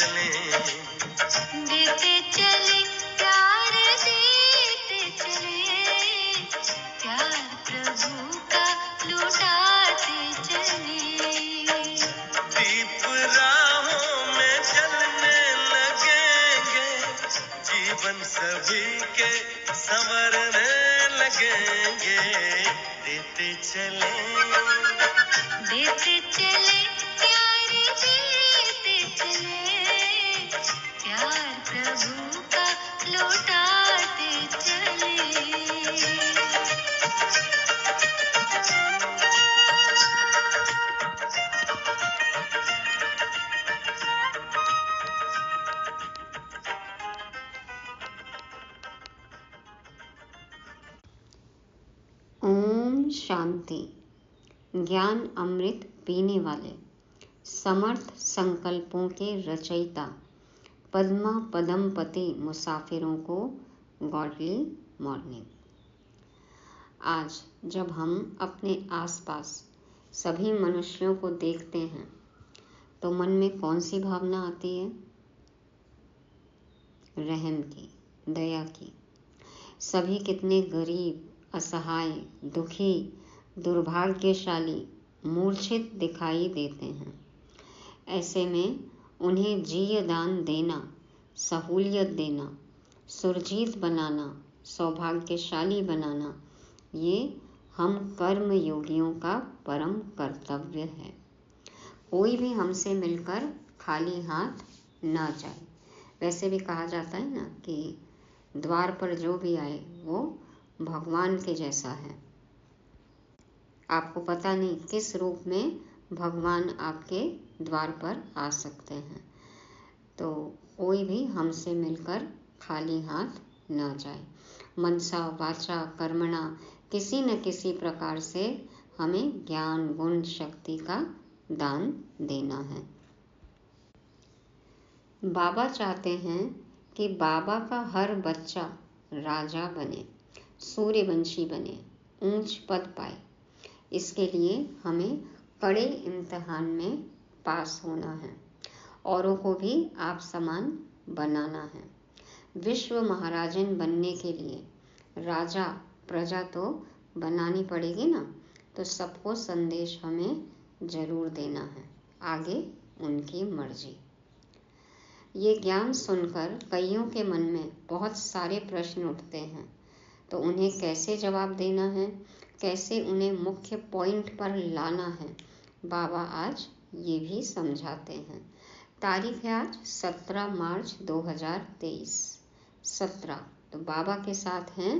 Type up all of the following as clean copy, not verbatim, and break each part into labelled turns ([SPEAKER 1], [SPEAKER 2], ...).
[SPEAKER 1] चले,
[SPEAKER 2] देते चले प्यार, देते चले प्यार प्रभु का लुटाते चले।
[SPEAKER 1] दीप राहों में जलने लगेंगे, जीवन सभी के संवरने लगेंगे। देते चले,
[SPEAKER 2] देते चले प्यार, देते चले प्यार प्रभु का लौटाते चले। ओम शांति। ज्ञान अमृत पीने वाले समर्थ संकल्पों के रचयिता पद्मा पदमपति मुसाफिरों को गॉडली मॉर्निंग। आज जब हम अपने आसपास सभी मनुष्यों को देखते हैं तो मन में कौन सी भावना आती है? रहम की, दया की। सभी कितने गरीब, असहाय, दुखी, दुर्भाग्यशाली, मूर्छित दिखाई देते हैं। ऐसे में उन्हें जीयदान देना, सहूलियत देना, सुरजीत बनाना, सौभाग्यशाली बनाना, ये हम कर्म योगियों का परम कर्तव्य है। कोई भी हमसे मिलकर खाली हाथ ना जाए। वैसे भी कहा जाता है ना कि द्वार पर जो भी आए वो भगवान के जैसा है। आपको पता नहीं किस रूप में भगवान आपके द्वार पर आ सकते हैं। तो कोई भी हमसे मिलकर खाली हाथ न जाए। मनसा वाचा कर्मणा किसी न किसी प्रकार से हमें ज्ञान, गुण, शक्ति का दान देना है। बाबा चाहते हैं कि बाबा का हर बच्चा राजा बने, सूर्यवंशी बने, ऊंच पद पाए। इसके लिए हमें कड़े इम्तिहान में पास होना है, औरों को भी आप समान बनाना है। विश्व महाराजन बनने के लिए राजा प्रजा तो बनानी पड़ेगी ना, तो सबको संदेश हमें जरूर देना है, आगे उनकी मर्जी। ये ज्ञान सुनकर कईयों के मन में बहुत सारे प्रश्न उठते हैं, तो उन्हें कैसे जवाब देना है, कैसे उन्हें मुख्य पॉइंट पर लाना है, बाबा आज ये भी समझाते हैं। तारीख है आज 17 मार्च 2023। 17 तो बाबा के साथ हैं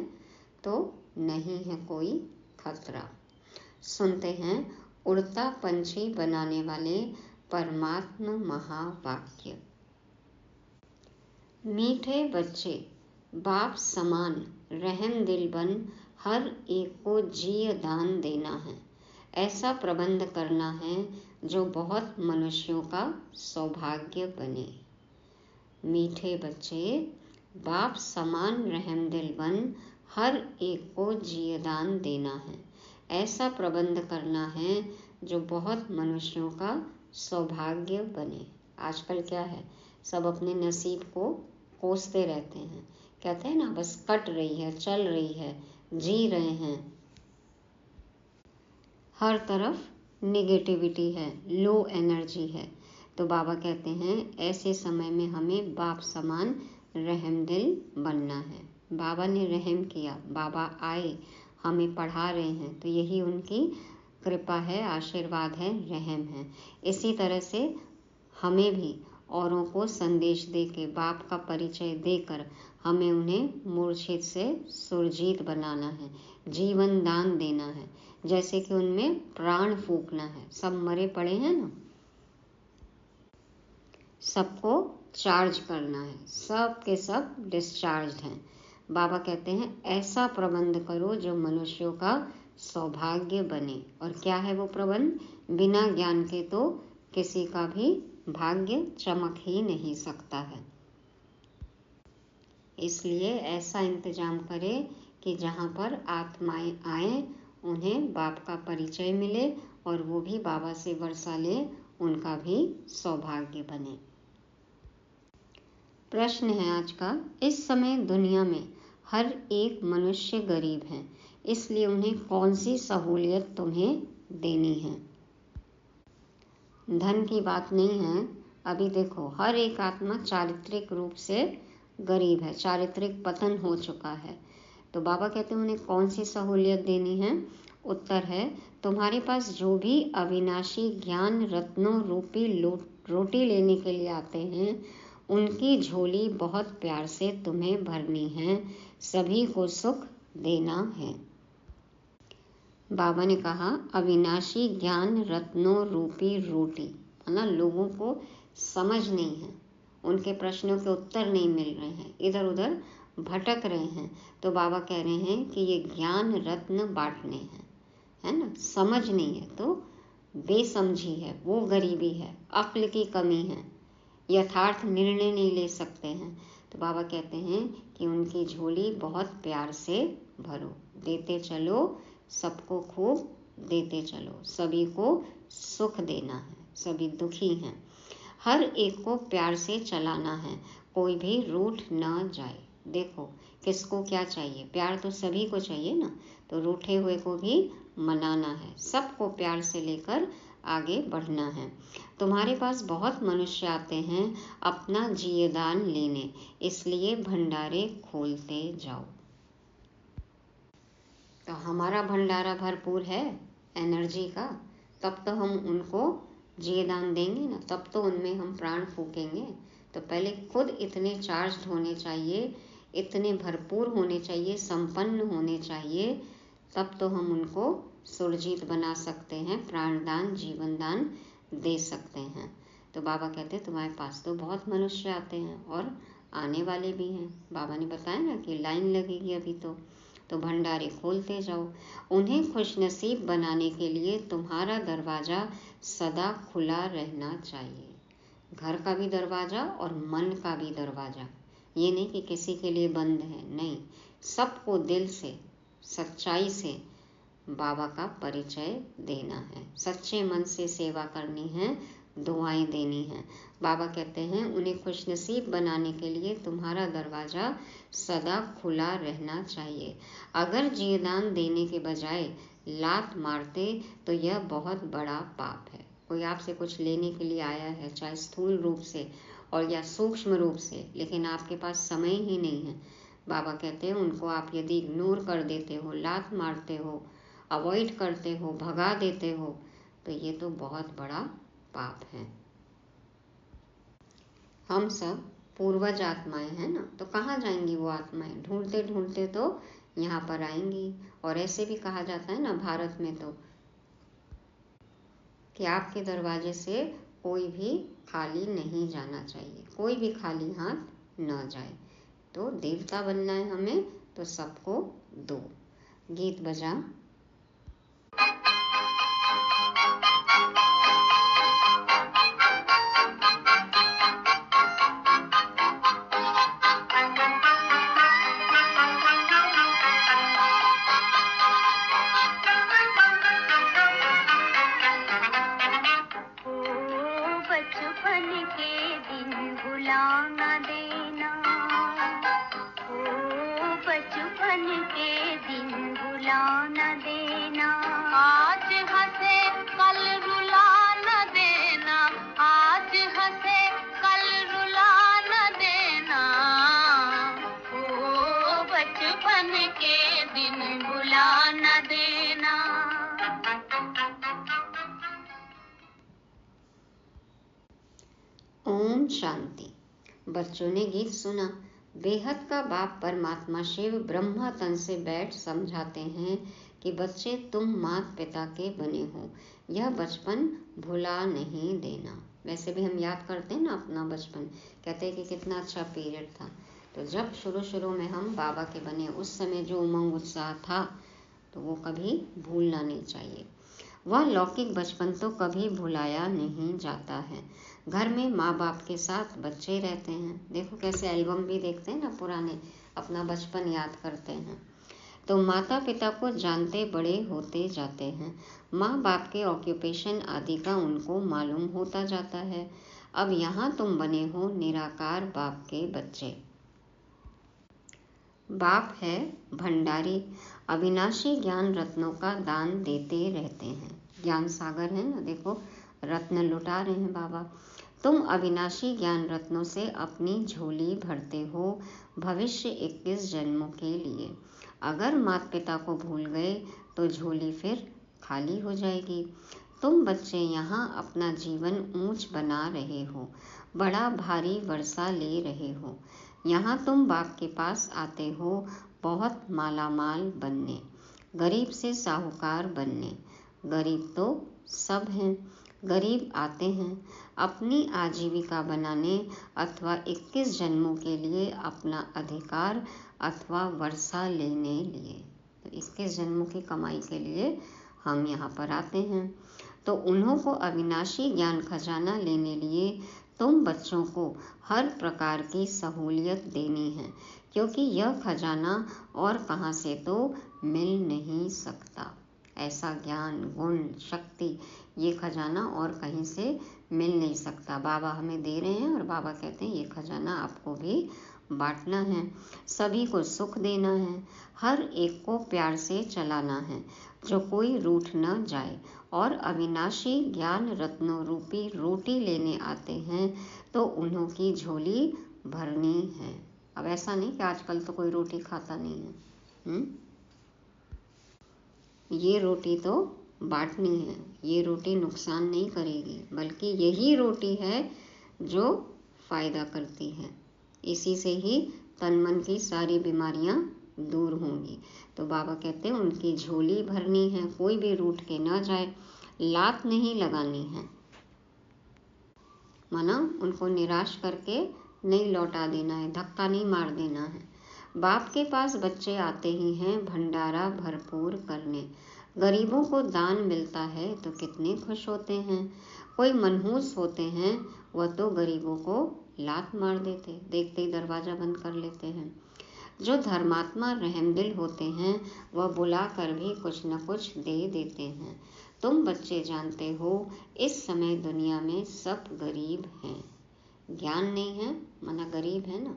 [SPEAKER 2] तो नहीं है कोई खतरा। सुनते हैं उड़ता पंछी बनाने वाले परमात्मा महावाक्य। मीठे बच्चे बाप समान रहम दिल बन हर एक को जीय दान देना है। ऐसा प्रबंध करना है जो बहुत मनुष्यों का सौभाग्य बने। मीठे बच्चे बाप समान रहम दिल बन हर एक को जीय दान देना है। ऐसा प्रबंध करना है जो बहुत मनुष्यों का सौभाग्य बने। आजकल क्या है, सब अपने नसीब को कोसते रहते हैं। कहते हैं ना, बस कट रही है, चल रही है, जी रहे हैं। हर तरफ नेगेटिविटी है, लो एनर्जी है। तो बाबा कहते हैं ऐसे समय में हमें बाप समान रहम दिल बनना है। बाबा ने रहम किया, बाबा आए, हमें पढ़ा रहे हैं, तो यही उनकी कृपा है, आशीर्वाद है, रहम है। इसी तरह से हमें भी औरों को संदेश देके, बाप का परिचय देकर हमें उन्हें मूर्छित से सुरजीत बनाना है, जीवन दान देना है। जैसे कि उनमें प्राण फूंकना है। सब मरे पड़े हैं ना, सबको चार्ज करना है, सब के सब डिस्चार्ज हैं। बाबा कहते हैं ऐसा प्रबंध करो जो मनुष्यों का सौभाग्य बने। और क्या है वो प्रबंध? बिना ज्ञान के तो किसी का भी भाग्य चमक ही नहीं सकता है। इसलिए ऐसा इंतजाम करें कि जहाँ पर आत्माएं आए उन्हें बाप का परिचय मिले और वो भी बाबा से वर्षा ले, उनका भी सौभाग्य बने। प्रश्न है आज का, इस समय दुनिया में हर एक मनुष्य गरीब है, इसलिए उन्हें कौन सी सहूलियत तुम्हें देनी है? धन की बात नहीं है। अभी देखो, हर एक आत्मा चारित्रिक रूप से गरीब है, चारित्रिक पतन हो चुका है। तो बाबा कहते हैं उन्हें कौन सी सहूलियत देनी है? उत्तर है, तुम्हारे पास जो भी अविनाशी ज्ञान रत्नों रूपी रोटी लेने के लिए आते हैं, उनकी झोली बहुत प्यार से तुम्हें भरनी है, सभी को सुख देना है। बाबा ने कहा अविनाशी ज्ञान रत्नों रूपी रोटी, मतलब लोगों को समझ नहीं है, उनके प्रश्नों के उत्तर नहीं मिल रहे हैं, इधर उधर भटक रहे हैं। तो बाबा कह रहे हैं कि ये ज्ञान रत्न बांटने हैं, है ना। समझ नहीं है तो बेसमझी है, वो गरीबी है, अक्ल की कमी है, यथार्थ निर्णय नहीं ले सकते हैं। तो बाबा कहते हैं कि उनकी झोली बहुत प्यार से भरो, देते चलो, सबको खूब देते चलो, सभी को सुख देना है, सभी दुखी हैं, हर एक को प्यार से चलाना है, कोई भी रूठ ना जाए। देखो किसको क्या चाहिए, प्यार तो सभी को चाहिए ना, तो रूठे हुए को भी मनाना है, सबको प्यार से लेकर आगे बढ़ना है। तुम्हारे पास बहुत मनुष्य आते हैं अपना जियेदान लेने, इसलिए भंडारे खोलते जाओ। तो हमारा भंडारा भरपूर है एनर्जी का, तब तो हम उनको जियेदान देंगे ना, तब तो उनमें हम प्राण फूकेंगे। तो पहले खुद इतने चार्ज होने चाहिए, इतने भरपूर होने चाहिए, संपन्न होने चाहिए, तब तो हम उनको सुरजीत बना सकते हैं, प्राणदान जीवन दान दे सकते हैं। तो बाबा कहते हैं तुम्हारे पास तो बहुत मनुष्य आते हैं और आने वाले भी हैं। बाबा ने बताया ना कि लाइन लगेगी अभी तो भंडारे खोलते जाओ। उन्हें खुशनसीब बनाने के लिए तुम्हारा दरवाज़ा सदा खुला रहना चाहिए, घर का भी दरवाज़ा और मन का भी दरवाज़ा। ये नहीं कि किसी के लिए बंद है, नहीं, सबको दिल से सच्चाई से बाबा का परिचय देना है, सच्चे मन से सेवा करनी है, दुआएं देनी है। बाबा कहते हैं उन्हें खुशनसीब बनाने के लिए तुम्हारा दरवाज़ा सदा खुला रहना चाहिए। अगर जीवदान देने के बजाय लात मारते तो यह बहुत बड़ा पाप है। कोई आपसे कुछ लेने के लिए आया है, चाहे स्थूल रूप से और या सूक्ष्म रूप से, लेकिन आपके पास समय ही नहीं है, बाबा कहते हैं उनको आप यदि इग्नोर कर देते हो, लात मारते हो, अवॉइड करते हो, भगा देते हो, तो ये तो बहुत बड़ा पाप है। हम सब पूर्वज आत्माएं हैं ना, तो कहाँ जाएंगी वो आत्माएं? ढूंढते ढूंढते तो यहाँ पर आएंगी। और ऐसे भी कहा जाता है ना भारत में तो कि आपके दरवाजे से कोई भी खाली नहीं जाना चाहिए, कोई भी खाली हाथ न जाए। तो देवता बनना है हमें, तो सबको दो। गीत बजा। ओम शांति। बच्चों ने गीत सुना। बेहद का बाप परमात्मा शिव ब्रह्मा तन से बैठ समझाते हैं कि बच्चे तुम माता पिता के बने हो, यह बचपन भुला नहीं देना। वैसे भी हम याद करते हैं ना अपना बचपन, कहते हैं कि कितना अच्छा पीरियड था। तो जब शुरू में हम बाबा के बने, उस समय जो उमंग उत्साह था, तो वो कभी भूलना नहीं चाहिए। वह लौकिक बचपन तो कभी भुलाया नहीं जाता है। घर में माँ बाप के साथ बच्चे रहते हैं। देखो कैसे एल्बम भी देखते हैं ना पुराने, अपना बचपन याद करते हैं। तो माता पिता को जानते बड़े होते जाते हैं। माँ बाप के ऑक्यूपेशन आदि का उनको मालूम होता जाता है। अब यहाँ तुम बने हो निराकार बाप के बच्चे। बाप है भंडारी, अविनाशी ज्ञान रत्नों का दान देते रहते हैं। ज्ञान सागर है ना, देखो रत्न लुटा रहे हैं बाबा। तुम अविनाशी ज्ञान रत्नों से अपनी झोली भरते हो भविष्य 21 जन्मों के लिए। अगर माता पिता को भूल गए तो झोली फिर खाली हो जाएगी। तुम बच्चे यहाँ अपना जीवन ऊंच बना रहे हो, बड़ा भारी वर्षा ले रहे हो। यहाँ तुम बाप के पास आते हो बहुत मालामाल बनने, गरीब से साहूकार बनने। गरीब तो सब हैं, गरीब आते हैं अपनी आजीविका बनाने अथवा 21 जन्मों के लिए अपना अधिकार अथवा वर्षा लेने लिए। तो 21 जन्मों की कमाई के लिए हम यहाँ पर आते हैं। तो उन्हों को अविनाशी ज्ञान खजाना लेने लिए तुम बच्चों को हर प्रकार की सहूलियत देनी है, क्योंकि यह खजाना और कहाँ से तो मिल नहीं सकता। ऐसा ज्ञान, गुण, शक्ति, ये खजाना और कहीं से मिल नहीं सकता। बाबा हमें दे रहे हैं और बाबा कहते हैं ये खजाना आपको भी बांटना है, सभी को सुख देना है, हर एक को प्यार से चलाना है, जो कोई रूठ न जाए। और अविनाशी ज्ञान रत्नों रूपी रोटी लेने आते हैं तो उन्हों की झोली भरनी है। अब ऐसा नहीं कि आजकल तो कोई रोटी खाता नहीं है। ये रोटी तो बांटनी है, ये रोटी नुकसान नहीं करेगी, बल्कि यही रोटी है जो फायदा करती है। इसी से ही तन मन की सारी बीमारियां दूर होंगी। तो बाबा कहते हैं उनकी झोली भरनी है, कोई भी रूठ के ना जाए, लात नहीं लगानी है, माना उनको निराश करके नहीं लौटा देना है, धक्का नहीं मार देना है। बाप के पास बच्चे आते ही हैं भंडारा भरपूर करने। गरीबों को दान मिलता है तो कितने खुश होते हैं। कोई मनहूस होते हैं वह तो गरीबों को लात मार देते, देखते ही दरवाजा बंद कर लेते हैं। जो धर्मात्मा रहमदिल होते हैं वह बुला कर भी कुछ न कुछ दे देते हैं। तुम बच्चे जानते हो इस समय दुनिया में सब गरीब हैं। ज्ञान नहीं है माना गरीब है ना।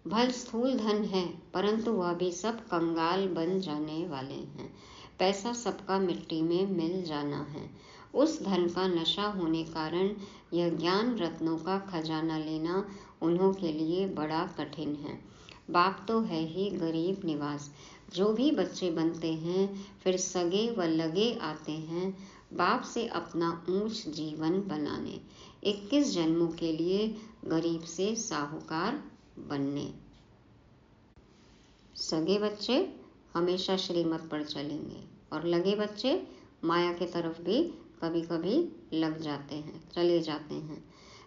[SPEAKER 2] भल स्थूल धन है परंतु वह भी सब कंगाल बन जाने वाले हैं। पैसा सबका मिट्टी में मिल जाना है। उस धन का नशा होने कारण यह ज्ञान रत्नों का खजाना लेना उन्हों के लिए बड़ा कठिन है। बाप तो है ही गरीब निवास। जो भी बच्चे बनते हैं फिर सगे व लगे आते हैं बाप से अपना ऊंच जीवन बनाने, 21 जन्मों के लिए गरीब से साहूकार बनने। सगे बच्चे हमेशा श्रीमत पर चलेंगे और लगे बच्चे माया की तरफ भी कभी कभी लग जाते हैं, चले जाते हैं।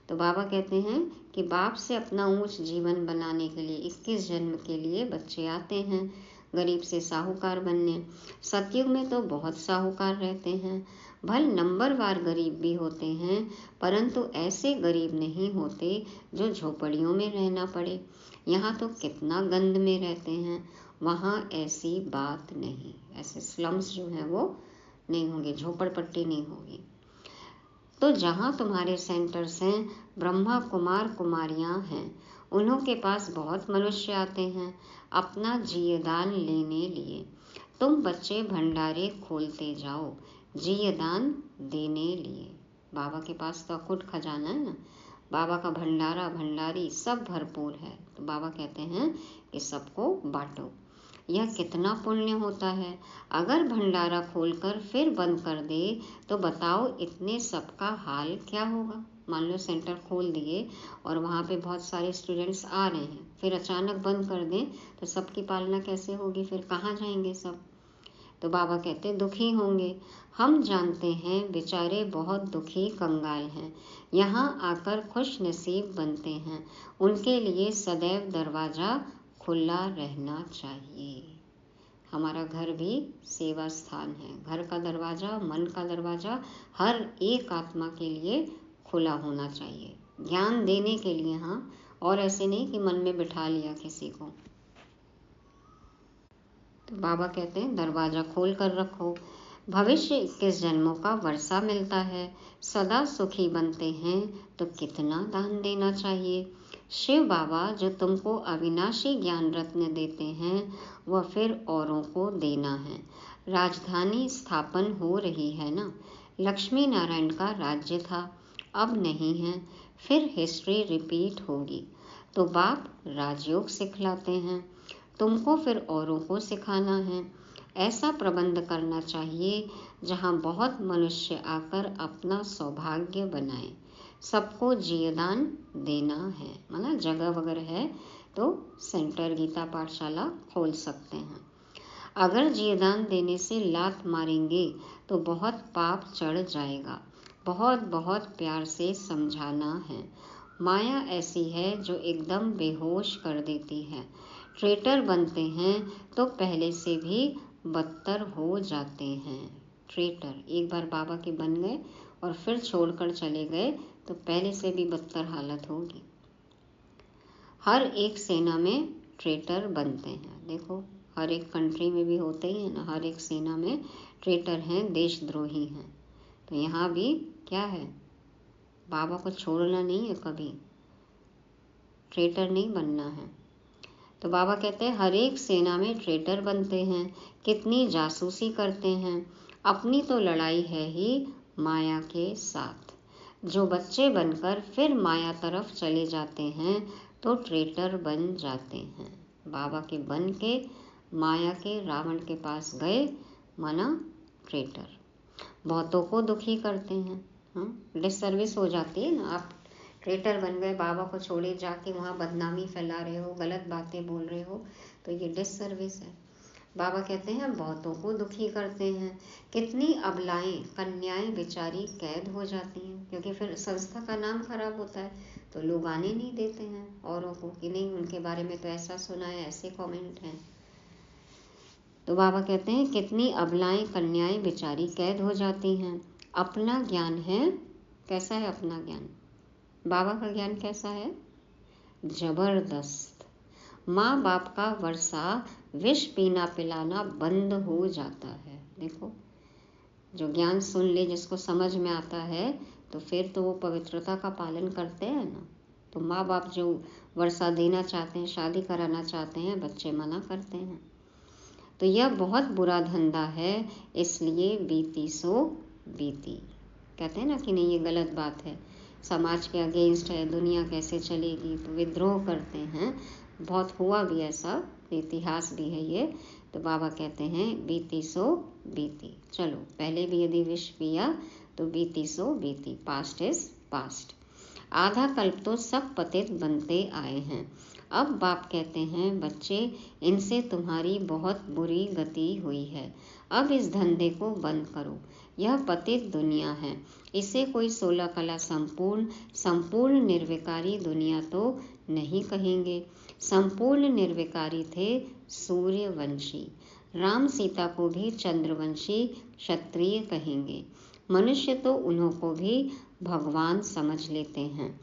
[SPEAKER 2] तो बाबा कहते हैं कि बाप से अपना ऊंच जीवन बनाने के लिए 21 जन्म के लिए बच्चे आते हैं गरीब से साहूकार बनने। सतयुग में तो बहुत साहूकार रहते हैं, भल नंबरवार गरीब भी होते हैं, परंतु ऐसे गरीब नहीं होते जो झोपड़ियों में रहना पड़े। यहाँ तो कितना गंद में रहते हैं, वहाँ ऐसी बात नहीं, ऐसे स्लम्स जो हैं वो नहीं होंगे, झोपड़पट्टी नहीं होगी। तो जहाँ तुम्हारे सेंटर्स हैं ब्रह्मा कुमार कुमारियाँ हैं, उन्हों के पास बहुत मनुष्य आते हैं अपना जीयदान लेने लिए। तुम बच्चे भंडारे खोलते जाओ जीयदान देने लिए। बाबा के पास तो अकुट खजाना है ना, बाबा का भंडारा भंडारी सब भरपूर है। तो बाबा कहते हैं कि सबको बांटो। यह कितना पुण्य होता है। अगर भंडारा खोलकर फिर बंद कर दे तो बताओ इतने सबका हाल क्या होगा। मान लो सेंटर खोल दिए और वहाँ पे बहुत सारे स्टूडेंट्स आ रहे हैं, फिर अचानक बंद कर दें तो सबकी पालना कैसे होगी, फिर कहाँ जाएंगे सब। तो बाबा कहते दुखी होंगे। हम जानते हैं बेचारे बहुत दुखी कंगाल हैं, यहाँ आकर खुश नसीब बनते हैं। उनके लिए सदैव दरवाज़ा खुला रहना चाहिए। हमारा घर भी सेवा स्थान है। घर का दरवाज़ा, मन का दरवाज़ा हर एक आत्मा के लिए खुला होना चाहिए, ज्ञान देने के लिए। हाँ, और ऐसे नहीं कि मन में बिठा लिया किसी को। तो बाबा कहते हैं दरवाज़ा खोल कर रखो। भविष्य 21 जन्मों का वर्षा मिलता है। सदा सुखी बनते हैं तो कितना दान देना चाहिए। शिव बाबा जो तुमको अविनाशी ज्ञान रत्न देते हैं वह फिर औरों को देना है। राजधानी स्थापन हो रही है ना। लक्ष्मी नारायण का राज्य था, अब नहीं है, फिर हिस्ट्री रिपीट होगी। तो बाप राजयोग सिखलाते हैं, तुमको फिर औरों को सिखाना है। ऐसा प्रबंध करना चाहिए जहाँ बहुत मनुष्य आकर अपना सौभाग्य बनाए। सबको जीवदान देना है, मतलब जगह वगैरह है तो सेंटर गीता पाठशाला खोल सकते हैं। अगर जीवदान देने से लात मारेंगे तो बहुत पाप चढ़ जाएगा। बहुत बहुत प्यार से समझाना है। माया ऐसी है जो एकदम बेहोश कर देती है। ट्रेटर बनते हैं तो पहले से भी बदतर हो जाते हैं। ट्रेटर एक बार बाबा के बन गए और फिर छोड़कर चले गए तो पहले से भी बदतर हालत होगी। हर एक सेना में ट्रेटर बनते हैं। देखो हर एक कंट्री में भी होते ही है ना, हर एक सेना में ट्रेटर हैं, देशद्रोही हैं। तो यहाँ भी क्या है, बाबा को छोड़ना नहीं है, कभी ट्रेटर नहीं बनना है। तो बाबा कहते हैं हर एक सेना में ट्रेटर बनते हैं, कितनी जासूसी करते हैं। अपनी तो लड़ाई है ही माया के साथ। जो बच्चे बनकर फिर माया तरफ चले जाते हैं तो ट्रेटर बन जाते हैं। बाबा के बन के माया के रावण के पास गए, माना ट्रेटर। बहुतों को दुखी करते हैं। डिसर्विस हो जाती है ना। आप ट्रेटर बन गए, बाबा को छोड़े जाके वहाँ बदनामी फैला रहे हो, गलत बातें बोल रहे हो, तो ये डिसर्विस है। बाबा कहते हैं बहुतों को दुखी करते हैं। कितनी अबलाएं कन्याएं बेचारी कैद हो जाती हैं, क्योंकि फिर संस्था का नाम खराब होता है तो लोग आने नहीं देते हैं औरों को कि नहीं उनके बारे में तो ऐसा सुना है, ऐसे कमेंट हैं। तो बाबा कहते हैं कितनी अबलाएं कन्याएं बेचारी कैद हो जाती हैं। अपना ज्ञान है, कैसा है अपना ज्ञान? बाबा का ज्ञान कैसा है? जबरदस्त। माँ बाप का वर्षा विष पीना पिलाना बंद हो जाता है। देखो जो ज्ञान सुन ले, जिसको समझ में आता है, तो फिर तो वो पवित्रता का पालन करते हैं ना। तो माँ बाप जो वर्षा देना चाहते हैं, शादी कराना चाहते हैं, बच्चे मना करते हैं। तो यह बहुत बुरा धंधा है, इसलिए बीती सो बीती। कहते हैं ना कि नहीं ये गलत बात है, समाज के अगेंस्ट है, दुनिया कैसे चलेगी, तो विद्रोह करते हैं। बहुत हुआ भी ऐसा, इतिहास भी है ये। तो बाबा कहते हैं बीती सो बीती। चलो पहले भी यदि विष पिया तो बीती सो बीती, पास्ट इज पास्ट। आधा कल्प तो सब पतित बनते आए हैं। अब बाप कहते हैं बच्चे, इनसे तुम्हारी बहुत बुरी गति हुई है, अब इस धंधे को बंद करो। यह पतित दुनिया है, इसे कोई 16 कला संपूर्ण निर्विकारी दुनिया तो नहीं कहेंगे। संपूर्ण निर्विकारी थे सूर्यवंशी। राम सीता को भी चंद्रवंशी क्षत्रिय कहेंगे। मनुष्य तो उन्हों को भी भगवान समझ लेते हैं।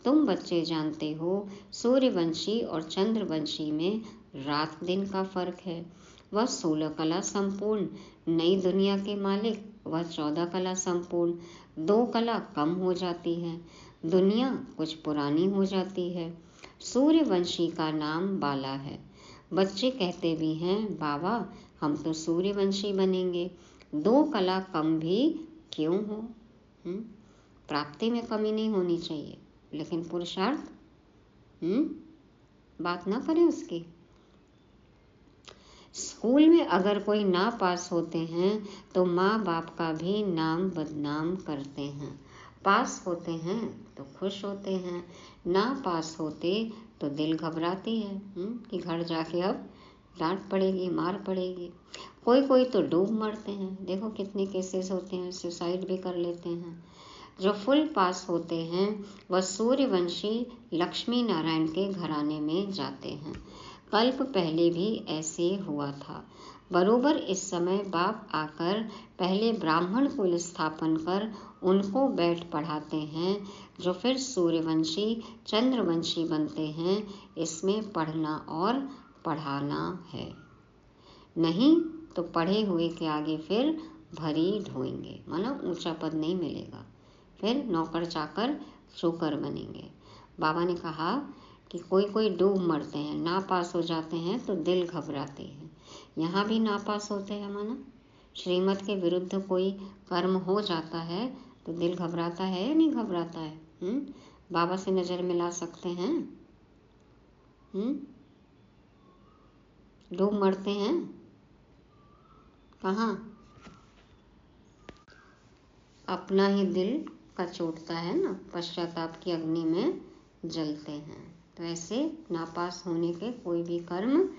[SPEAKER 2] तुम बच्चे जानते हो सूर्यवंशी और चंद्रवंशी में रात दिन का फर्क है। वह 16 कला संपूर्ण नई दुनिया के मालिक, वह 14 कला संपूर्ण 2 कला कम हो जाती है। दुनिया कुछ पुरानी हो जाती है। सूर्यवंशी का नाम बाला है। बच्चे कहते भी हैं बाबा हम तो सूर्यवंशी बनेंगे, 2 कला कम भी क्यों हो। प्राप्ति में कमी नहीं होनी चाहिए, लेकिन पुरुषार्थ बात ना करें उसकी। स्कूल में अगर कोई ना पास होते हैं तो माँ बाप का भी नाम बदनाम करते हैं। पास होते हैं तो खुश होते हैं, ना पास होते तो दिल घबराती है कि घर जाके अब डांट पड़ेगी, मार पड़ेगी। कोई तो डूब मरते हैं। देखो कितने केसेस होते हैं, सुसाइड भी कर लेते हैं। जो फुल पास होते हैं वह सूर्यवंशी लक्ष्मी नारायण के घराने में जाते हैं। कल्प पहले भी ऐसे हुआ था। बरोबर इस समय बाप आकर पहले ब्राह्मण कुल स्थापन कर उनको बैठ पढ़ाते हैं, जो फिर सूर्यवंशी चंद्रवंशी बनते हैं। इसमें पढ़ना और पढ़ाना है, नहीं तो पढ़े हुए के आगे फिर भरी ढोएंगे, मतलब ऊंचा पद नहीं मिलेगा। फिर नौकर चाकर चोकर बनेंगे। बाबा ने कहा कि कोई कोई डूब मरते हैं, नापास हो जाते हैं तो दिल घबराते हैं। यहाँ भी नापास होते हैं, माना श्रीमत के विरुद्ध कोई कर्म हो जाता है तो दिल घबराता है या नहीं घबराता है? बाबा से नजर मिला सकते हैं? डूब मरते हैं कहाँ? अपना ही दिल कचोटता है ना, पश्चाताप की अग्नि में जलते हैं। तो ऐसे नापास होने के कोई भी कर्म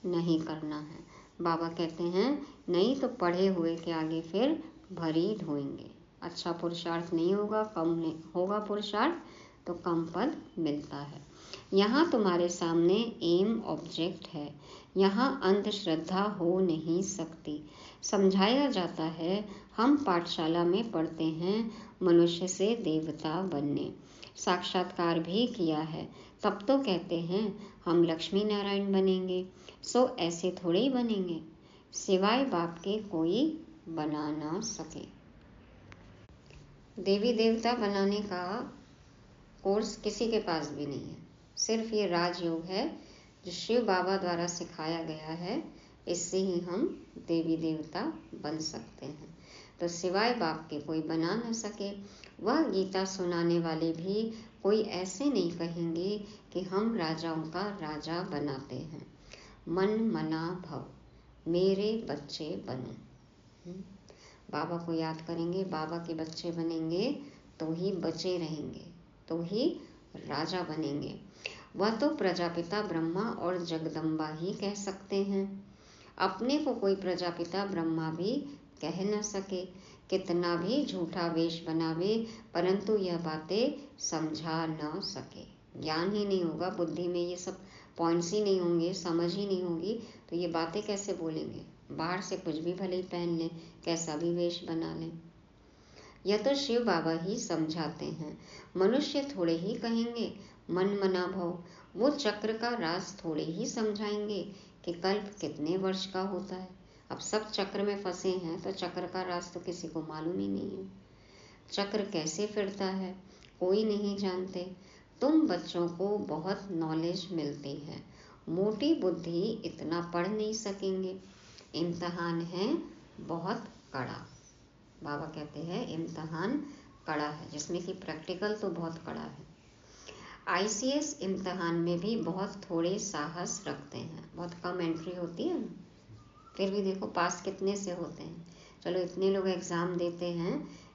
[SPEAKER 2] नहीं करना है। बाबा कहते हैं नहीं तो पढ़े हुए के आगे फिर भरी ढोएंगे। अच्छा पुरुषार्थ नहीं होगा, कम नहीं होगा पुरुषार्थ तो कम पद मिलता है। यहाँ तुम्हारे सामने एम ऑब्जेक्ट है, यहाँ अंधश्रद्धा हो नहीं सकती। समझाया जाता है, हम पाठशाला में पढ़ते हैं मनुष्य से देवता बनने, साक्षात्कार भी किया है, तब तो कहते हैं हम लक्ष्मी नारायण बनेंगे। सो ऐसे थोड़े ही बनेंगे, सिवाय बाप के कोई बना ना सके। देवी देवता बनाने का कोर्स किसी के पास भी नहीं है, सिर्फ ये राजयोग है जो शिव बाबा द्वारा सिखाया गया है, इससे ही हम देवी देवता बन सकते हैं। तो सिवाय बाप के कोई बना न सके। वह गीता सुनाने वाले भी कोई ऐसे नहीं कहेंगे कि हम राजाओं का राजा बनाते हैं। मन मना भव, मेरे बच्चे बनो। बाबा को याद करेंगे, बाबा के बच्चे बनेंगे तो ही बचे रहेंगे, तो ही राजा बनेंगे। वह तो प्रजापिता ब्रह्मा और जगदम्बा ही कह सकते हैं, अपने को कोई प्रजापिता ब्रह्मा भी कह न सके। कितना भी झूठा वेश बनावे परंतु यह बातें समझा न सके। ज्ञान ही नहीं होगा, बुद्धि में ये सब पॉइंट्स ही नहीं होंगे, समझ ही नहीं होगी, तो ये बातें कैसे बोलेंगे? बाहर से कुछ भी भले ही पहन लें, कैसा भी वेश बना लें। यह तो शिव बाबा ही समझाते हैं, मनुष्य थोड़े ही कहेंगे मन मना भव। वो चक्र का राज थोड़े ही समझाएंगे कि कल्प कितने वर्ष का होता है। अब सब चक्र में फंसे हैं तो चक्र का राज तो किसी को मालूम ही नहीं है। चक्र कैसे फिरता है कोई नहीं जानते। तुम बच्चों को बहुत नॉलेज मिलती है, मोटी बुद्धि इतना पढ़ नहीं सकेंगे। इम्तिहान है बहुत कड़ा। बाबा कहते हैं इम्तिहान कड़ा है, जिसमें कि प्रैक्टिकल तो बहुत कड़ा है। ICS इम्तिहान में भी बहुत थोड़े साहस रखते हैं, बहुत कम एंट्री होती है ना, फिर भी देखो पास कितने से होते हैं। चलो इतने लोग एग्ज़ाम देते हैं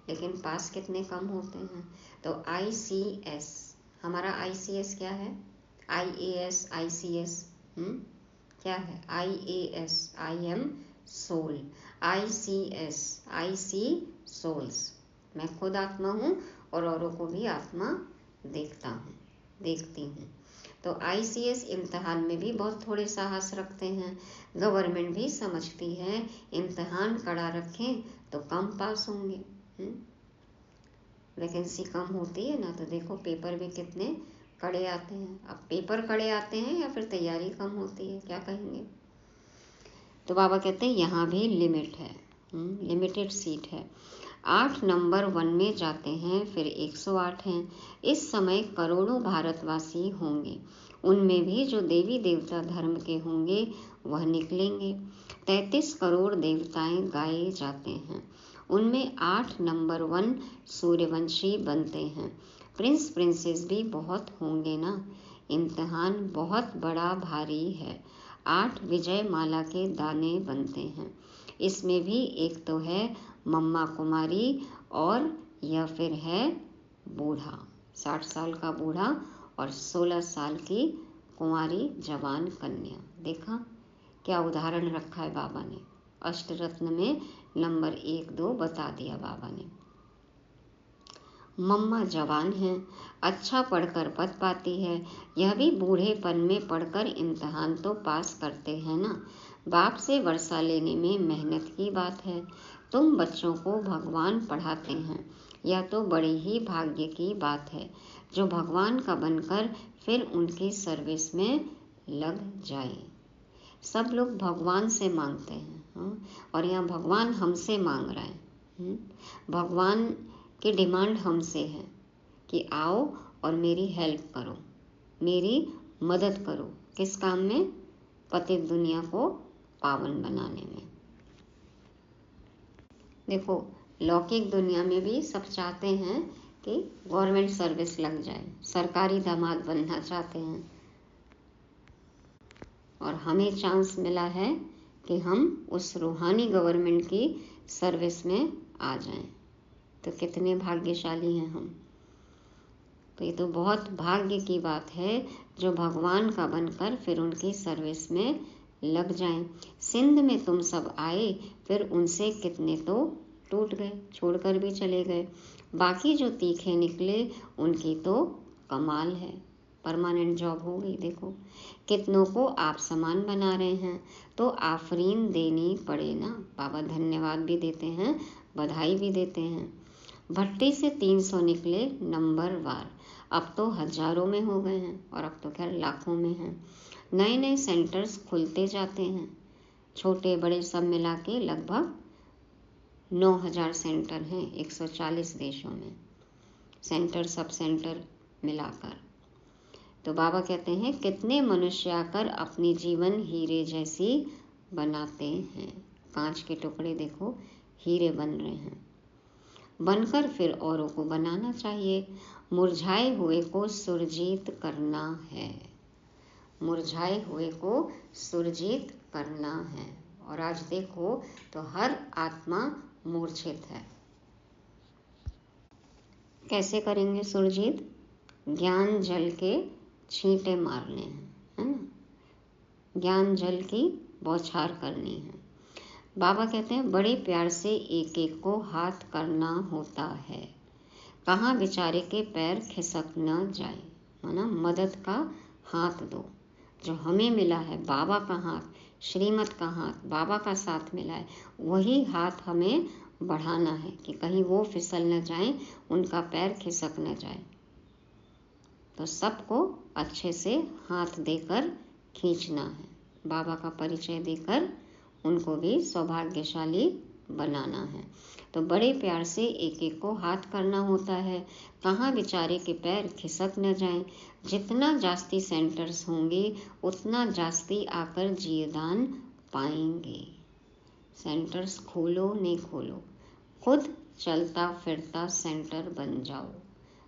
[SPEAKER 2] लेकिन पास कितने कम होते हैं। तो ICS, हमारा ICS क्या है? IAS ICS क्या है? IAS I am soul, ICS IC souls, मैं खुद आत्मा हूँ और औरों को भी आत्मा देखती हूँ। तो ICS इम्तिहान में भी बहुत थोड़े साहस रखते हैं। गवर्नमेंट भी समझती है इम्तिहान कड़ा रखें तो कम पास होंगे। वैकेंसी कम होती है ना, तो देखो पेपर भी कितने कड़े आते हैं। अब पेपर कड़े आते हैं या फिर तैयारी कम होती है, क्या कहेंगे? तो बाबा कहते हैं यहाँ भी लिमिट है, लिमिटेड सीट है। 8 नंबर 1 में जाते हैं, फिर 108 हैं। इस समय करोड़ों भारतवासी होंगे, उनमें भी जो देवी देवता धर्म के होंगे वह निकलेंगे। 33 करोड़ देवताएं गाए जाते हैं, उनमें 8 नंबर 1 सूर्यवंशी बनते हैं। प्रिंस प्रिंसेस भी बहुत होंगे ना। इम्तिहान बहुत बड़ा भारी है। 8 विजय माला के दाने बनते हैं। इसमें भी एक तो है मम्मा कुमारी और यह फिर है बूढ़ा, 60 साल का बूढ़ा और 16 साल की कुंवारी जवान कन्या। देखा क्या उदाहरण रखा है बाबा ने। अष्टरत्न में नंबर 1-2 बता दिया बाबा ने। मम्मा जवान है, अच्छा पढ़कर पद पाती है, यह भी बूढ़ेपन में पढ़कर इम्तिहान तो पास करते हैं ना। बाप से वर्षा लेने में मेहनत की बात है। तुम बच्चों को भगवान पढ़ाते हैं, यह तो बड़े ही भाग्य की बात है जो भगवान का बनकर फिर उनकी सर्विस में लग जाए। सब लोग भगवान से मांगते हैं, हाँ, और यहाँ भगवान हमसे मांग रहे हैं। भगवान की डिमांड हमसे है कि आओ और मेरी हेल्प करो, मेरी मदद करो। किस काम में? पतित दुनिया को पावन बनाने में। देखो, लौकिक दुनिया में भी सब चाहते हैं कि गवर्नमेंट सर्विस लग जाए, सरकारी दामाद बनना चाहते हैं, और हमें चांस मिला है कि हम उस रूहानी गवर्नमेंट की सर्विस में आ जाएं। तो कितने भाग्यशाली हैं हम। तो ये तो बहुत भाग्य की बात है जो भगवान का बनकर फिर उनकी सर्विस में लग जाएं। सिंध में तुम सब आए, फिर उनसे कितने तो टूट गए, छोड़कर भी चले गए। बाकी जो तीखे निकले उनकी तो कमाल है, परमानेंट जॉब हो गई। देखो, कितनों को आप समान बना रहे हैं, तो आफरीन देनी पड़े ना। बाबा धन्यवाद भी देते हैं, बधाई भी देते हैं। भट्टी से 300 निकले नंबरवार, अब तो हजारों में हो गए हैं, और अब तो खैर लाखों में हैं। नए नए सेंटर्स खुलते जाते हैं, छोटे बड़े सब मिला के लगभग 9000 सेंटर हैं 140 देशों में, सेंटर सब सेंटर मिलाकर। तो बाबा कहते हैं कितने मनुष्य आकर अपनी जीवन हीरे जैसी बनाते हैं। कांच के टुकड़े देखो हीरे बन रहे हैं, बनकर फिर औरों को बनाना चाहिए। मुरझाए हुए को सुरजीत करना है, मुरझाए हुए को सुरजीत करना है। और आज देखो तो हर आत्मा मूर्छित है। कैसे करेंगे सुरजीत? ज्ञान जल के छींटे मारने हैं, है ना। ज्ञान जल की बौछार करनी है। बाबा कहते हैं बड़े प्यार से एक एक को हाथ करना होता है, कहाँ बेचारे के पैर खिसक न जाए, है ना। मदद का हाथ दो, जो हमें मिला है बाबा का हाथ, श्रीमत का हाथ, बाबा का साथ मिला है, वही हाथ हमें बढ़ाना है कि कहीं वो फिसल न जाए, उनका पैर खिसक न जाए। तो सबको अच्छे से हाथ देकर खींचना है, बाबा का परिचय देकर उनको भी सौभाग्यशाली बनाना है। तो बड़े प्यार से एक एक को हाथ करना होता है, कहाँ बेचारे के पैर खिसक न जाएं। जितना जास्ती सेंटर्स होंगे उतना जास्ती आकर जीवदान पाएंगे। सेंटर्स खोलो नहीं खोलो, खुद चलता फिरता सेंटर बन जाओ।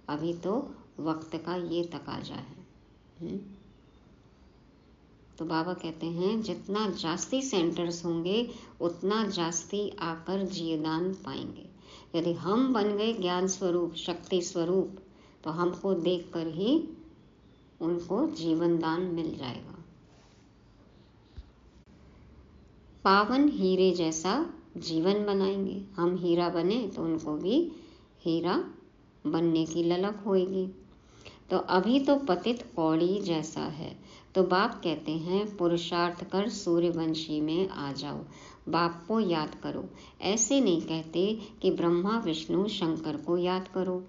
[SPEAKER 2] अभी तो वक्त का ये तकाजा है। तो बाबा कहते हैं जितना जास्ती सेंटर्स होंगे उतना जास्ती आकर जीवदान पाएंगे। यदि हम बन गए ज्ञान स्वरूप, शक्ति स्वरूप, तो हमको देखकर ही उनको जीवन दान मिल जाएगा। पावन हीरे जैसा जीवन बनाएंगे। हम हीरा बने तो उनको भी हीरा बनने की ललक होगी। तो अभी तो पतित कौड़ी जैसा है। तो बाप कहते हैं पुरुषार्थ कर सूर्यवंशी में आ जाओ, बाप को याद करो। ऐसे नहीं कहते कि ब्रह्मा विष्णु शंकर को याद करो।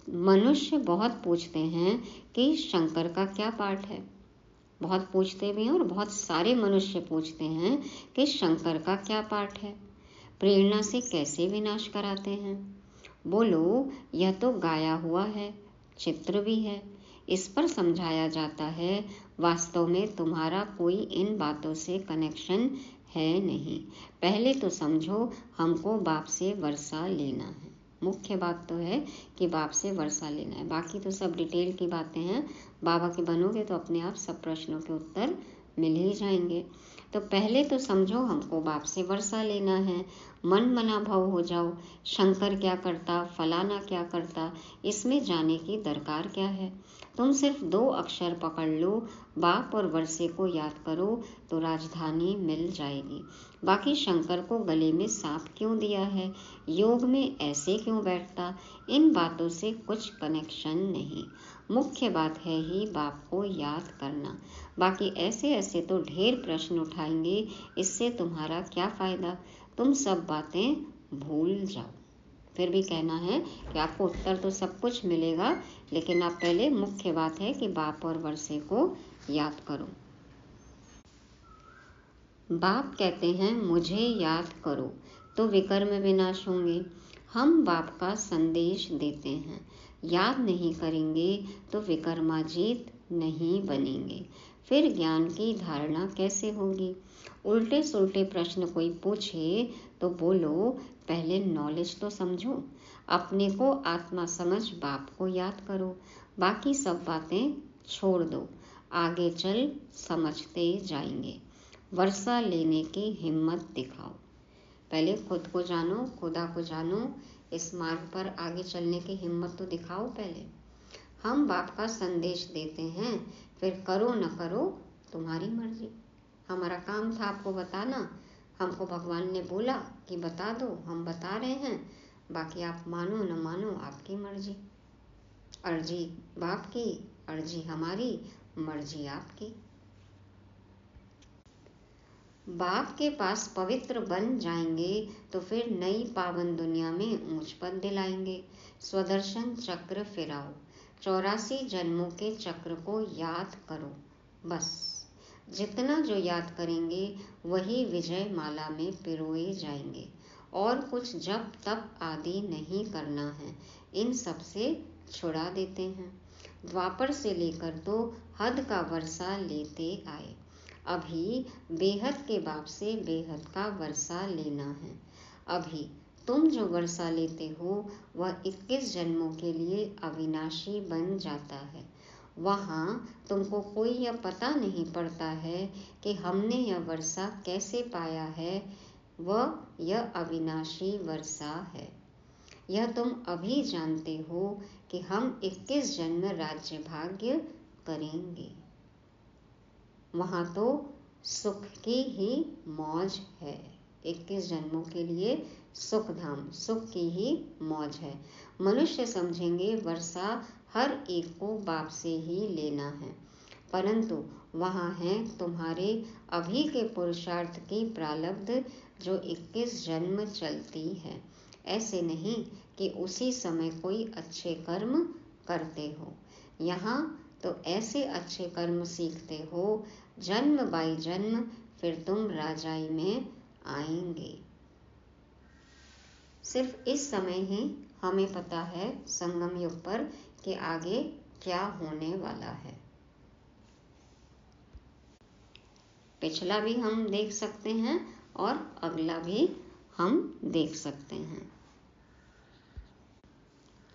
[SPEAKER 2] मनुष्य बहुत पूछते हैं कि शंकर का क्या पाठ है, बहुत पूछते भी हैं, और बहुत सारे मनुष्य पूछते हैं कि शंकर का क्या पाठ है, प्रेरणा से कैसे विनाश कराते हैं। बोलो यह तो गाया हुआ है, चित्र भी है, इस पर समझाया जाता है वास्तव में तुम्हारा कोई इन बातों से कनेक्शन है नहीं। पहले तो समझो हमको बाप से वर्षा लेना है। मुख्य बात तो है कि बाप से वर्षा लेना है, बाकी तो सब डिटेल की बातें हैं। बाबा के बनोगे तो अपने आप सब प्रश्नों के उत्तर मिल ही जाएंगे। तो पहले तो समझो हमको बाप से वर्षा लेना है। मन मना भाव हो जाओ, शंकर क्या करता, फलाना क्या करता, इसमें जाने की दरकार क्या है। तुम सिर्फ 2 अक्षर पकड़ लो, बाप और वर्षे को याद करो तो राजधानी मिल जाएगी। बाकी शंकर को गले में सांप क्यों दिया है, योग में ऐसे क्यों बैठता, इन बातों से कुछ कनेक्शन नहीं। मुख्य बात है ही बाप को याद करना। बाकी ऐसे ऐसे तो ढेर प्रश्न उठाएंगे, इससे तुम्हारा क्या फायदा। तुम सब बातें भूल जाओ। फिर भी कहना है कि आपको उत्तर तो सब कुछ मिलेगा, लेकिन आप पहले मुख्य बात है कि बाप और वर्षे को याद करो। बाप कहते हैं मुझे याद करो तो विकर्म विनाश होंगे। हम बाप का संदेश देते हैं, याद नहीं करेंगे तो विकर्माजीत नहीं बनेंगे। फिर ज्ञान की धारणा कैसे होगी? उल्टे सुल्टे प्रश्न कोई पूछे तो बोलो पहले नॉलेज तो समझो, अपने को आत्मा समझ बाप को याद करो, बाकी सब बातें छोड़ दो, आगे चल समझते जाएंगे। वर्षा लेने की हिम्मत दिखाओ। पहले खुद को जानो, खुदा को जानो, इस मार्ग पर आगे चलने की हिम्मत तो दिखाओ पहले। हम बाप का संदेश देते हैं, फिर करो न करो तुम्हारी मर्जी। हमारा काम था आपको बताना, हमको भगवान ने बोला कि बता दो, हम बता रहे हैं, बाकी आप मानो न मानो आपकी मर्जी। अर्जी बाप की, अर्जी हमारी, मर्जी आपकी। बाप के पास पवित्र बन जाएंगे तो फिर नई पावन दुनिया में ऊंच पद दिलाएंगे। स्वदर्शन चक्र फिराओ, 84 जन्मों के चक्र को याद करो। बस जितना जो याद करेंगे वही विजय माला में पिरोए जाएंगे। और कुछ जप तप आदि नहीं करना है, इन सब से छुड़ा देते हैं। द्वापर से लेकर तो हद का वर्षा लेते आए, अभी बेहद के बाप से बेहद का वर्षा लेना है। अभी तुम जो वर्षा लेते हो वह 21 जन्मों के लिए अविनाशी बन जाता है। वहाँ तुमको कोई यह पता नहीं पड़ता है कि हमने यह वर्षा कैसे पाया है, वह यह अविनाशी वर्षा है। यह तुम अभी जानते हो कि हम 21 जन्म राज्य भाग्य करेंगे। वहाँ तो सुख की ही मौज है। 21 जन्मों के लिए सुख धाम, सुख की ही मौज है। मनुष्य समझेंगे वर्षा हर एक को बाप से ही लेना है, परंतु वहाँ है तुम्हारे अभी के पुरुषार्थ की प्रारब्ध जो 21 जन्म चलती है। ऐसे नहीं कि उसी समय कोई अच्छे कर्म करते हो, यहाँ तो ऐसे अच्छे कर्म सीखते हो जन्म बाई जन्म, फिर तुम राजाई में आएंगे। सिर्फ इस समय ही हमें पता है संगम युग पर कि आगे क्या होने वाला है। पिछला भी हम देख सकते हैं और अगला भी हम देख सकते हैं।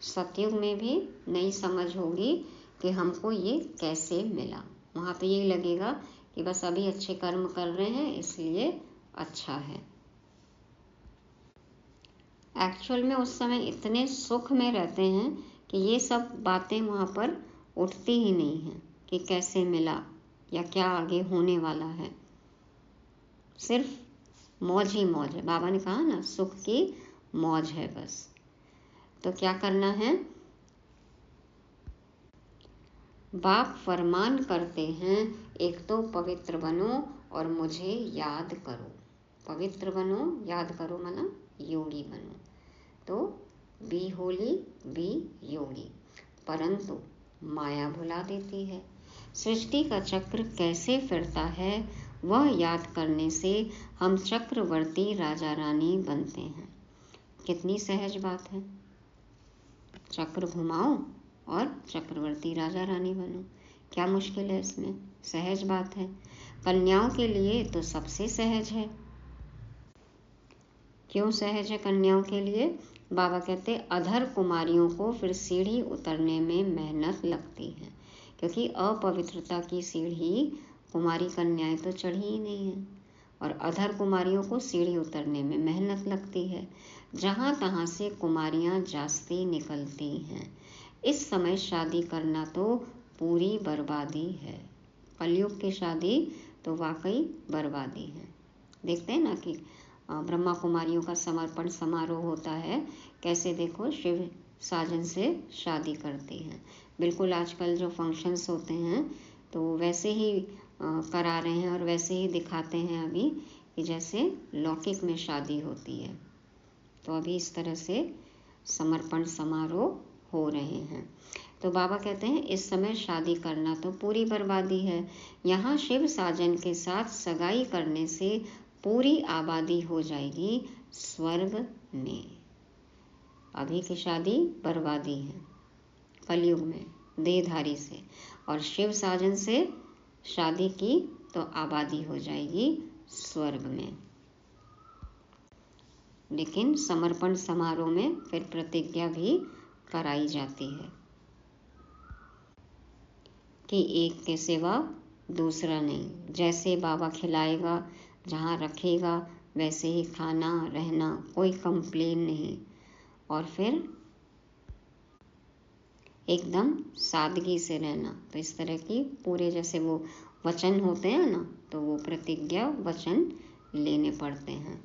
[SPEAKER 2] सतयुग में भी नई समझ होगी कि हमको ये कैसे मिला। वहाँ तो ये लगेगा कि बस अभी अच्छे कर्म कर रहे हैं इसलिए अच्छा है। एक्चुअल में उस समय इतने सुख में रहते हैं कि ये सब बातें वहाँ पर उठती ही नहीं हैं कि कैसे मिला या क्या आगे होने वाला है। सिर्फ मौज ही मौज है। बाबा ने कहा ना, सुख की मौज है बस। तो क्या करना है? बाप फरमान करते हैं, एक तो पवित्र बनो और मुझे याद करो। पवित्र बनो, याद करो माना योगी बनो। तो बी होली, बी योगी। परंतु माया भुला देती है। सृष्टि का चक्र कैसे फिरता है वह याद करने से हम चक्रवर्ती राजा रानी बनते हैं। कितनी सहज बात है। चक्र घुमाओ और चक्रवर्ती राजा रानी बनो। क्या मुश्किल है इसमें? सहज बात है। कन्याओं के लिए तो सबसे सहज है। क्यों सहज है कन्याओं के लिए? बाबा कहते अधर कुमारियों को फिर सीढ़ी उतरने में मेहनत लगती है, क्योंकि अपवित्रता की सीढ़ी कुमारी कन्याएं तो चढ़ी ही नहीं है, और अधर कुमारियों को सीढ़ी उतरने में मेहनत लगती है। जहाँ तहाँ से कुमारियाँ जास्ती निकलती हैं। इस समय शादी करना तो पूरी बर्बादी है। कलयुग की शादी तो वाकई बर्बादी है। देखते हैं ना कि ब्रह्मा कुमारियों का समर्पण समारोह होता है, कैसे देखो शिव साजन से शादी करती हैं। बिल्कुल आजकल जो फंक्शंस होते हैं तो वैसे ही करा रहे हैं और वैसे ही दिखाते हैं अभी कि जैसे लौकिक में शादी होती है। तो अभी इस तरह से समर्पण समारोह हो रहे हैं। तो बाबा कहते हैं इस समय शादी करना तो पूरी बर्बादी है। यहाँ शिव साजन के साथ सगाई करने से पूरी आबादी हो जाएगी स्वर्ग में। अभी की शादी बर्बादी है कलयुग में देहधारी से, और शिव साजन से शादी की तो आबादी हो जाएगी स्वर्ग में। लेकिन समर्पण समारोह में फिर प्रतिज्ञा भी कराई जाती है कि एक के सिवा दूसरा नहीं। जैसे बाबा खिलाएगा, जहाँ रखेगा वैसे ही खाना रहना, कोई कंप्लेन नहीं। और फिर एकदम सादगी से रहना। तो इस तरह की पूरे जैसे वो वचन होते हैं ना, तो वो प्रतिज्ञा वचन लेने पड़ते हैं।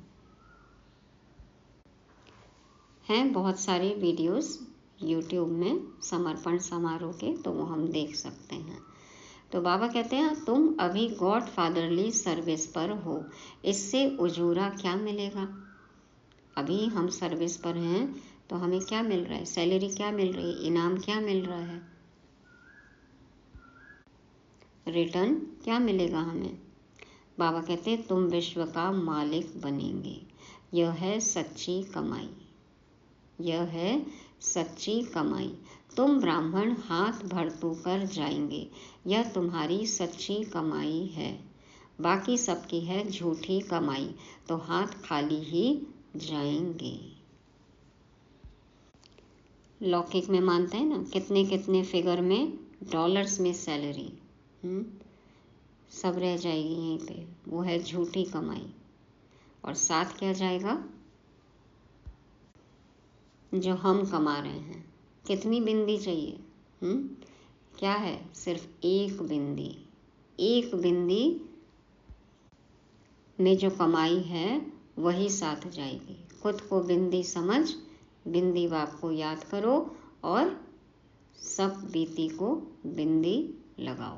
[SPEAKER 2] बहुत सारे वीडियोस YouTube में समर्पण समारोह के, तो वो हम देख सकते हैं। तो बाबा कहते हैं तुम अभी गॉड फादरली सर्विस पर हो, इससे उजूरा क्या मिलेगा। अभी हम सर्विस पर हैं तो हमें क्या मिल रहा है, सैलरी क्या मिल रही है, इनाम क्या मिल रहा है, रिटर्न क्या मिलेगा हमें। बाबा कहते हैं तुम विश्व का मालिक बनेंगे, यह है सच्ची कमाई, यह है सच्ची कमाई। तुम ब्राह्मण हाथ भरतू कर जाएंगे, यह तुम्हारी सच्ची कमाई है। बाकी सबकी है झूठी कमाई, तो हाथ खाली ही जाएंगे। लौकिक में मानते हैं ना, कितने कितने फिगर में डॉलर्स में सैलरी, सब रह जाएगी यहीं पे, वो है झूठी कमाई। और साथ क्या जाएगा, जो हम कमा रहे हैं। कितनी बिंदी चाहिए, क्या है, सिर्फ एक बिंदी। एक बिंदी में जो कमाई है वही साथ जाएगी। खुद को बिंदी समझ, बिंदी बाप को याद करो और सब बीती को बिंदी लगाओ।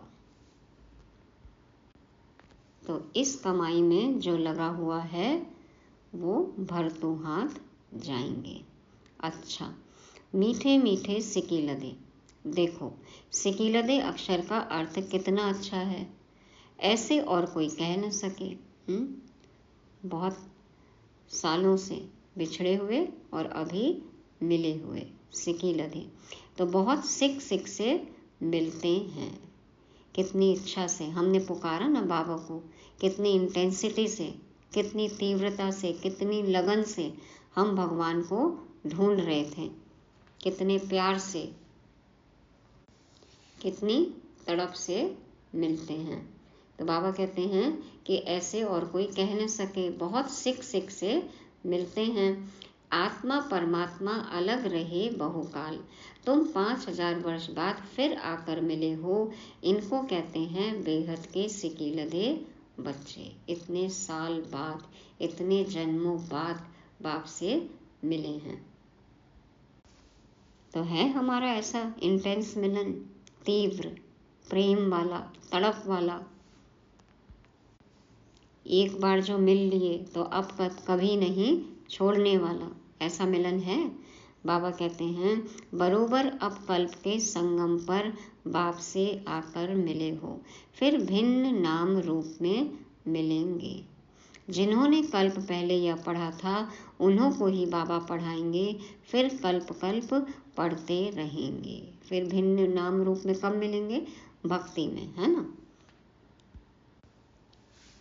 [SPEAKER 2] तो इस कमाई में जो लगा हुआ है वो भरतू हाथ जाएंगे। अच्छा, मीठे मीठे सिकीलदे। देखो, सिकीलदे अक्षर का अर्थ कितना अच्छा है, ऐसे और कोई कह न सके। बहुत सालों से बिछड़े हुए और अभी मिले हुए, सिकीलदे। तो बहुत सिक सिक से मिलते हैं। कितनी इच्छा से हमने पुकारा ना बाबा को, कितनी इंटेंसिटी से, कितनी तीव्रता से, कितनी लगन से हम भगवान को ढूंढ रहे थे, कितने प्यार से, कितनी तड़प से मिलते हैं। तो बाबा कहते हैं कि ऐसे और कोई कह न सके, बहुत सिक सिक से मिलते हैं। आत्मा परमात्मा अलग रहे बहुकाल, तुम 5000 वर्ष बाद फिर आकर मिले हो, इनको कहते हैं बेहद के सिकीलदे बच्चे। इतने साल बाद, इतने जन्मों बाद बाप से मिले हैं। तो है हमारा ऐसा इंटेंस मिलन, तीव्र प्रेम वाला, तड़प वाला। एक बार जो मिल लिए तो अब कभी नहीं छोड़ने वाला, ऐसा मिलन है। बाबा कहते हैं बरोबर अब कल्प के संगम पर बाप से आकर मिले हो, फिर भिन्न नाम रूप में मिलेंगे। जिन्होंने कल्प पहले यह पढ़ा था उन्हों को ही बाबा पढ़ाएंगे, फिर कल्प कल्प पढ़ते रहेंगे। फिर भिन्न नाम रूप में कब मिलेंगे, भक्ति में, है ना।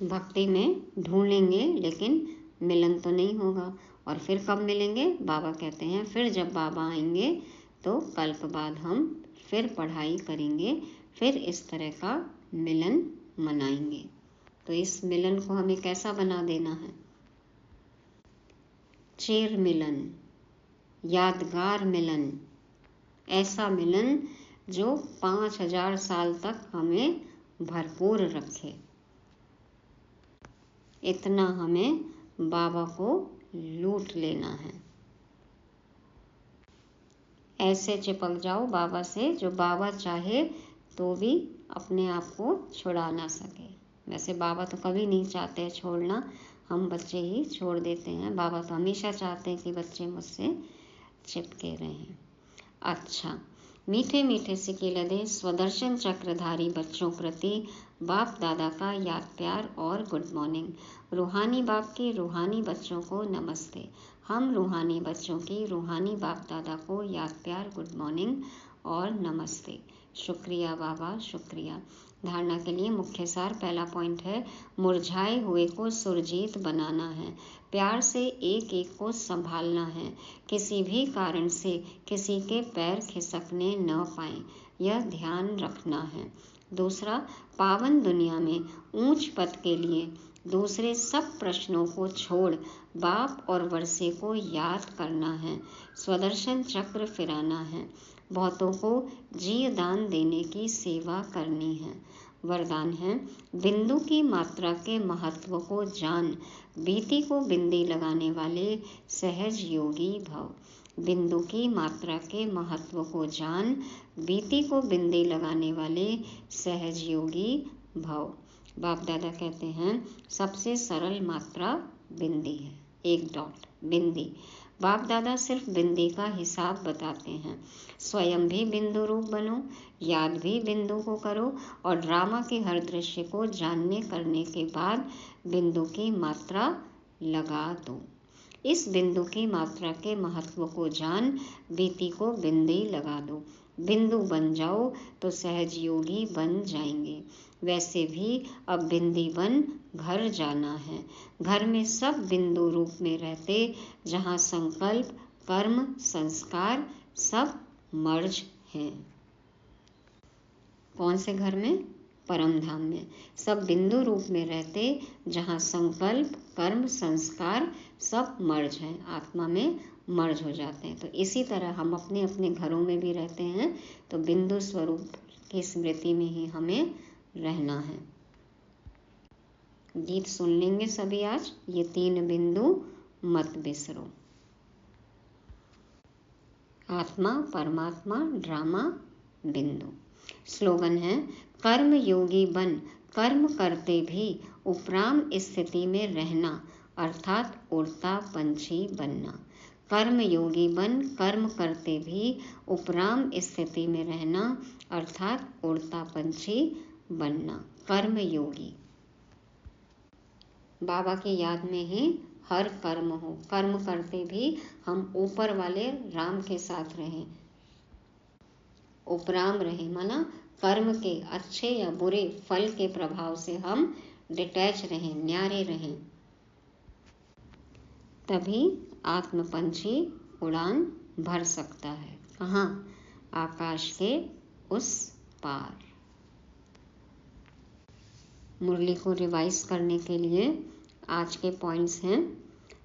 [SPEAKER 2] भक्ति में ढूंढेंगे लेकिन मिलन तो नहीं होगा। और फिर कब मिलेंगे, बाबा कहते हैं फिर जब बाबा आएंगे तो कल्प बाद हम फिर पढ़ाई करेंगे, फिर इस तरह का मिलन मनाएंगे। तो इस मिलन को हमें कैसा बना देना है, चिर मिलन, यादगार मिलन, ऐसा मिलन जो 5000 साल तक हमें भरपूर रखे। इतना हमें बाबा को लूट लेना है। ऐसे चिपक जाओ बाबा से जो बाबा चाहे तो भी अपने आप को छुड़ा ना सके। वैसे बाबा तो कभी नहीं चाहते छोड़ना, हम बच्चे ही छोड़ देते हैं। बाबा तो हमेशा चाहते हैं कि बच्चे मुझसे चिपके रहें। अच्छा, मीठे मीठे सिक्के लदे स्वदर्शन चक्रधारी बच्चों प्रति बाप दादा का याद प्यार और गुड मॉर्निंग। रूहानी बाप की रूहानी बच्चों को नमस्ते। हम रूहानी बच्चों की रूहानी बाप दादा को याद प्यार गुड मॉर्निंग और नमस्ते। शुक्रिया बाबा, शुक्रिया। धारणा के लिए मुख्य सार। पहला पॉइंट है, मुरझाए हुए को सुरजीत बनाना है। प्यार से एक एक को संभालना है। किसी भी कारण से किसी के पैर खिसकने न पाए, यह ध्यान रखना है। दूसरा, पावन दुनिया में ऊंच पद के लिए दूसरे सब प्रश्नों को छोड़ बाप और वर्षे को याद करना है। स्वदर्शन चक्र फिराना है। बहुतों को जी दान देने की सेवा करनी है। वरदान है, बिंदु की मात्रा के महत्व को जान, बीती को बिंदी लगाने वाले सहज योगी भव। बिंदु की मात्रा के महत्व को जान, बीती को बिंदी लगाने वाले सहज योगी भव। बाप दादा कहते हैं, सबसे सरल मात्रा बिंदी है, एक डॉट, बिंदी। बाप दादा सिर्फ बिंदी का हिसाब बताते हैं। स्वयं भी बिंदु रूप बनो, याद भी बिंदु को करो और ड्रामा के हर दृश्य को जानने करने के बाद बिंदु की मात्रा लगा दो। इस बिंदु की मात्रा के महत्व को जान, बीती को बिंदी लगा दो। बिंदु बन जाओ तो सहज योगी बन जाएंगे। वैसे भी अब बिंदी बन घर जाना है। घर में सब बिंदु रूप में रहते, जहाँ संकल्प, कर्म, संस्कार सब मर्ज हैं। कौन से घर में? परम धाम में। सब बिंदु रूप में रहते, जहाँ संकल्प, कर्म, संस्कार सब मर्ज हैं, आत्मा में मर्ज हो जाते हैं। तो इसी तरह हम अपने अपने घरों में भी रहते हैं, तो बिंदु स्वरूप की स्मृति में ही हमें रहना है। गीत सुन लेंगे सभी आज। ये 3 बिंदु मत बिसरो। आत्मा, परमात्मा, ड्रामा, बिंदु। स्लोगन है, कर्म योगी बन, कर्म करते भी उपराम स्थिति में रहना, अर्थात उड़ता पंछी बनना। कर्म योगी बन, कर्म करते भी उपराम स्थिति में रहना, अर्थात उड़ता पंछी बनना। कर्म योगी। बाबा की याद में ही हर कर्म हो। कर्म करते भी हम ऊपर वाले राम के साथ रहें, उपराम रहे, माना कर्म के अच्छे या बुरे फल के प्रभाव से हम डिटैच रहें, न्यारे रहें। तभी आत्मपंछी उड़ान भर सकता है। कहाँ? आकाश के उस पार। मुरली को रिवाइज करने के लिए आज के पॉइंट्स हैं।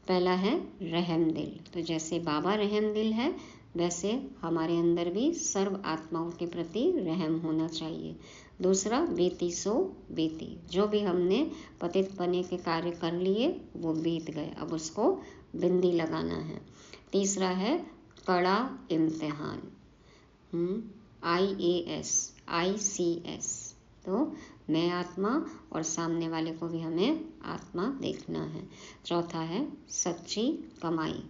[SPEAKER 2] पहला है रहम दिल। तो जैसे बाबा रहम दिल है, वैसे हमारे अंदर भी सर्व आत्माओं के प्रति रहम होना चाहिए। दूसरा, बीती सो बीती। जो भी हमने पतित पने के कार्य कर लिए वो बीत गए, अब उसको बिंदी लगाना है। तीसरा है कड़ा इम्तिहान, IAS, ICS। तो मैं आत्मा और सामने वाले को भी हमें आत्मा देखना है। चौथा है सच्ची कमाई,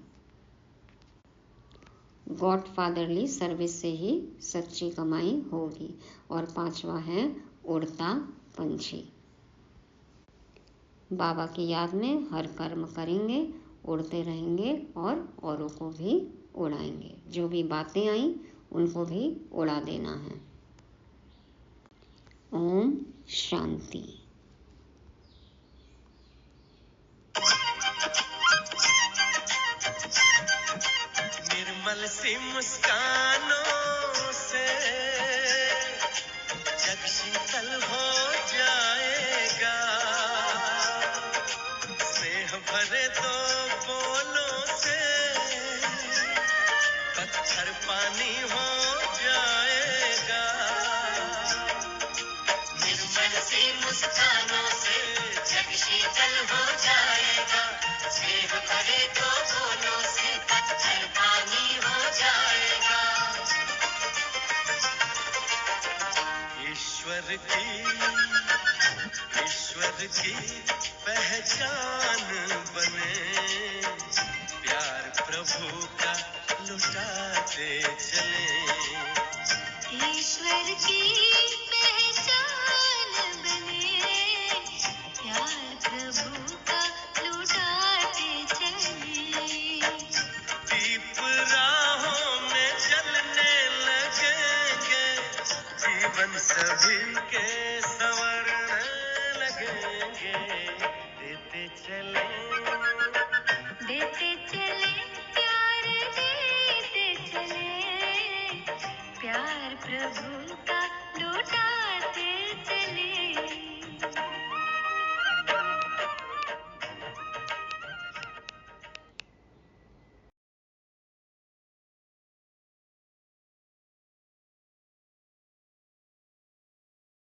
[SPEAKER 2] गॉड फादरली सर्विस से ही सच्ची कमाई होगी। और पांचवा है उड़ता पंछी। बाबा की याद में हर कर्म करेंगे, उड़ते रहेंगे और औरों को भी उड़ाएंगे। जो भी बातें आई उनको भी उड़ा देना है। ओम शांति।
[SPEAKER 1] निर्मल सी मुस्कानों से जग शीतल हो जाएगा, स्नेह भरे दो बोलों से पत्थर पानी हो जाएगा। निर्मल सी मुस्कानों से जग शीतल हो जाएगा, स्नेह भरे दो बोलों से पत्थर पानी हो जाएगा। ईश्वर की पहचान बने, प्यार प्रभु का लुटाते चले। ईश्वर की पहचान बने, प्यार प्रभु का लुटाते चले। दीप राहों में जलने लगेंगे, जीवन सभी के संवरने लगेंगे। देते चले प्यार, देते चले प्यार प्रभु का लुटाते